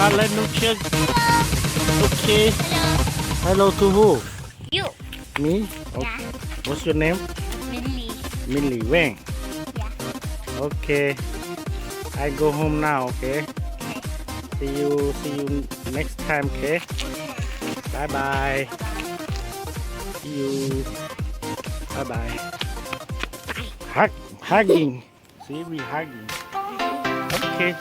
Anastasia. Okay. Hello to who? You. Me? Yeah. What's your name? Millie. Millie Vang. Yeah. Okay. I go home now, okay? See you next time, okay? Bye bye. See you. Bye bye. Hugging. See, we hugging. Okay.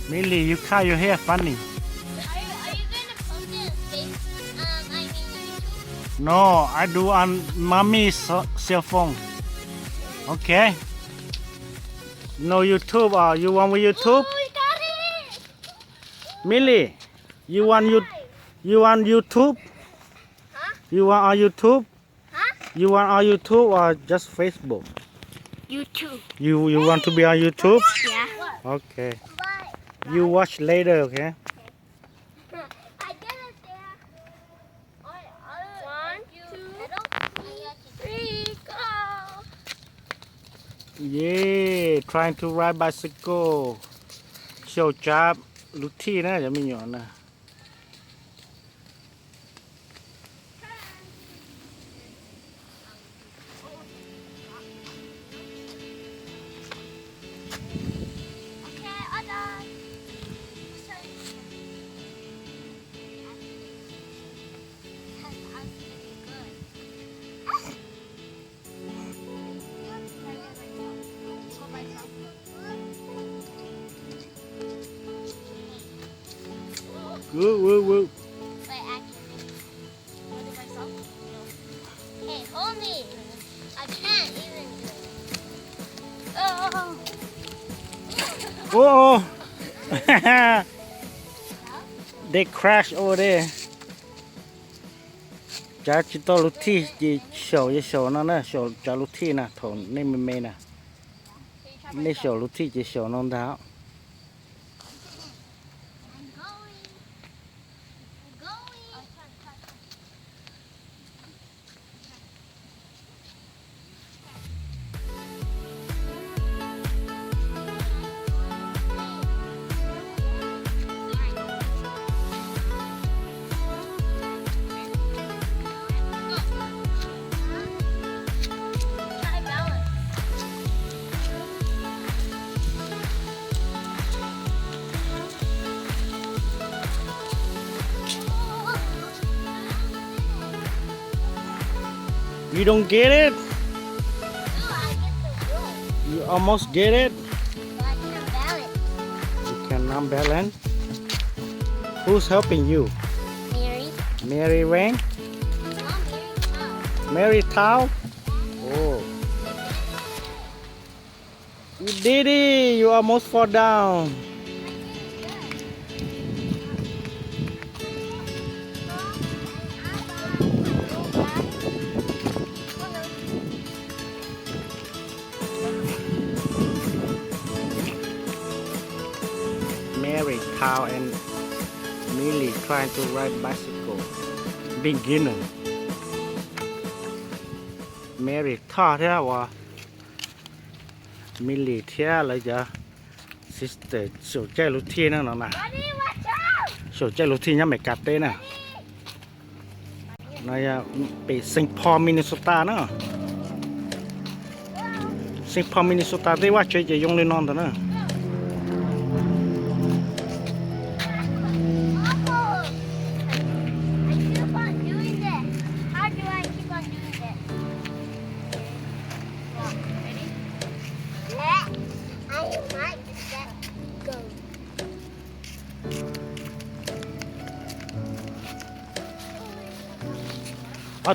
Millie, you cut your hair funny. Are you gonna post it on YouTube? No, I do on mommy's cell phone. Okay. No YouTube or you want with YouTube? Oh, you got it! Millie, you want YouTube? Huh? You want on YouTube? Huh? You want on YouTube or just Facebook? YouTube. You want to be on YouTube? Yeah. Okay. You watch later, okay? I get it there. 1, 2, 3, go! Yeah, trying to ride bicycle. Show job, routine นะจะมีหย่อนนะ Okay, all done. Woo, woo, woo. Wait, actually, I'll do myself. Hey, hold me. I can't even do it. Oh. Oh, they crash over there. Chả chỉ to lút thi chỉ sầu nó nè sầu chả lút thi nè thằng nên mình nè nên sầu lút thi chỉ sầu non tháo. You don't get it? You almost get it? You cannot balance. Who's helping you? Mary. Mary Vang? No, Mary Thao? Oh. You did it! You almost fall down. Mary, Thao, and Millie trying to ride bicycle. Beginner. Mary ท่อเท่าวะ Millie เท่าเลยจ้ะ Sister สนใจรู้ที่นั่นน่ะ สนใจรู้ที่ยังไม่กลับได้น่ะนายไปสิงคโปร์มินนิโซตาเนาะสิงคโปร์มินนิโซตาได้ว่าจะยงเลยนอนตัวเนาะ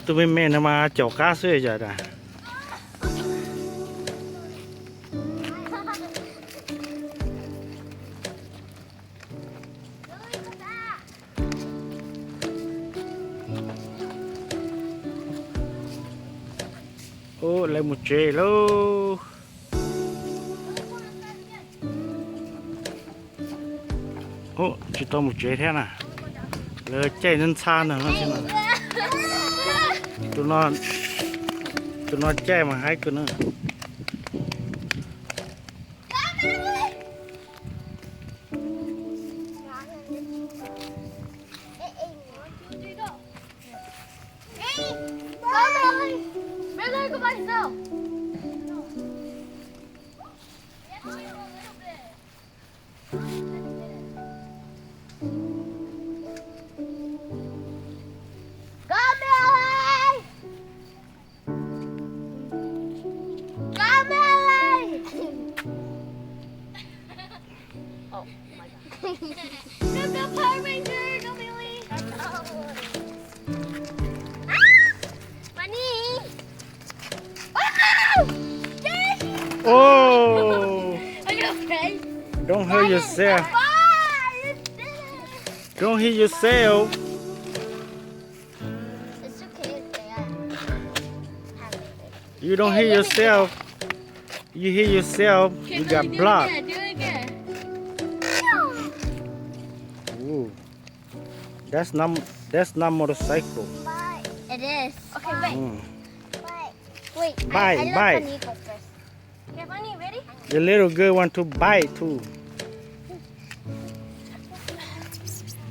tụi mình mà chậu cá sữa giờ nè. Ô, lấy một chè lô. Ô, chỉ to một chế thế này. Rồi chạy lên xa nữa nó xem nào. Tụi nó chạy mà hai cái nữa. Millie, go back now. Go, Millie! Go, Millie! Oh my God. No, Power Ranger, no, Millie. PaNee! Oh! Yes! Oh! Are you okay? Don't hurt yourself. Bye! Don't hit yourself. It's okay if they have it. You don't hit yourself. You hit yourself. You got blood. Do it again. Ooh. That's not motorcycle. Bye. It is. Okay, wait. Mm. Bye. Wait. Bye, I bye. let PaNee go first. Okay, PaNee, ready? The little girl want to bite too.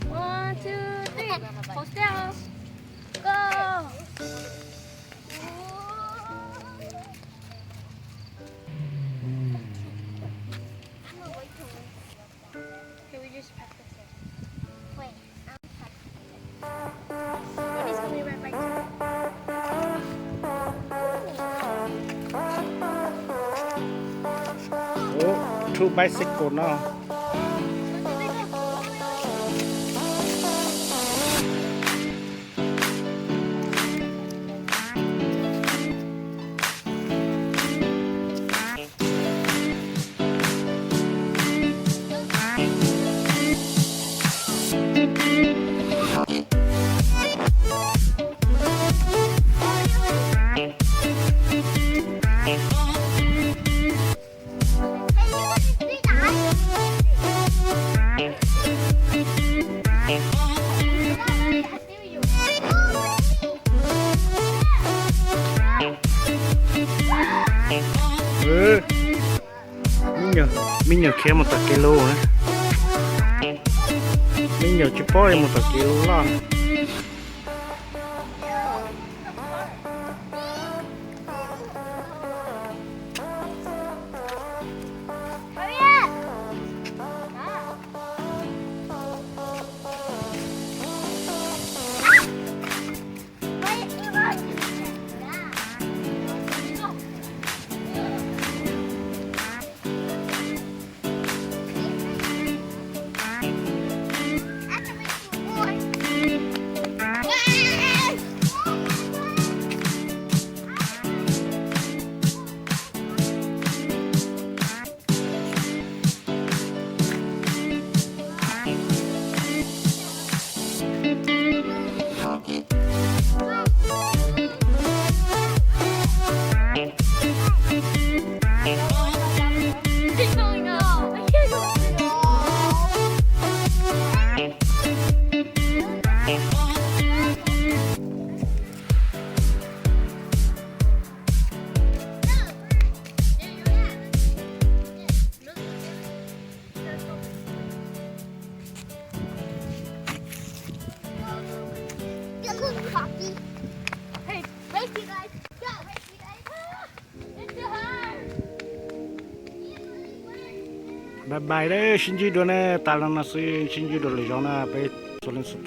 1, 2, 3. Hold still. Go. Okay, we just practice this. Wait, I'm practicing. Wendy's coming right back to me. Oh, two bicycle now. Ừ. Mình nhờ kia một kilo nữa. Mình nhờ chụp bói một kilo lon. Hurry up! Wait, come on. Keep going up. I can't go coffee. Hey, race you guys. Go, race you guys. It's too hard. Bye bye đấy, xin chào đó nè, ta là nó xin chào đó là cho nó bé số lên số